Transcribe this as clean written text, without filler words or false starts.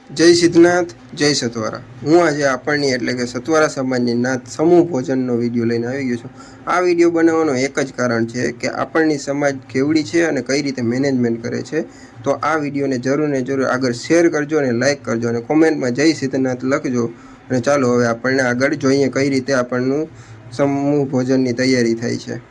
જય સિદ્ધનાથ, જય સતવારા। હું આજે આપણની એટલે કે સતવારા સમાજની નાથ સમૂહ ભોજનનો વિડીયો લઈને આવી ગયો છું। આ વિડીયો બનાવવાનો એક જ કારણ છે કે આપણની સમાજ કેવડી છે અને કઈ રીતે મેનેજમેન્ટ કરે છે। તો આ વિડીયોને જરૂર ને જરૂર આગળ શેર કરજો અને લાઇક કરજો અને કોમેન્ટમાં જય સિદ્ધનાથ લખજો। અને ચાલો હવે આપણને આગળ જોઈએ કઈ રીતે આપણનું સમૂહ ભોજનની તૈયારી થાય છે।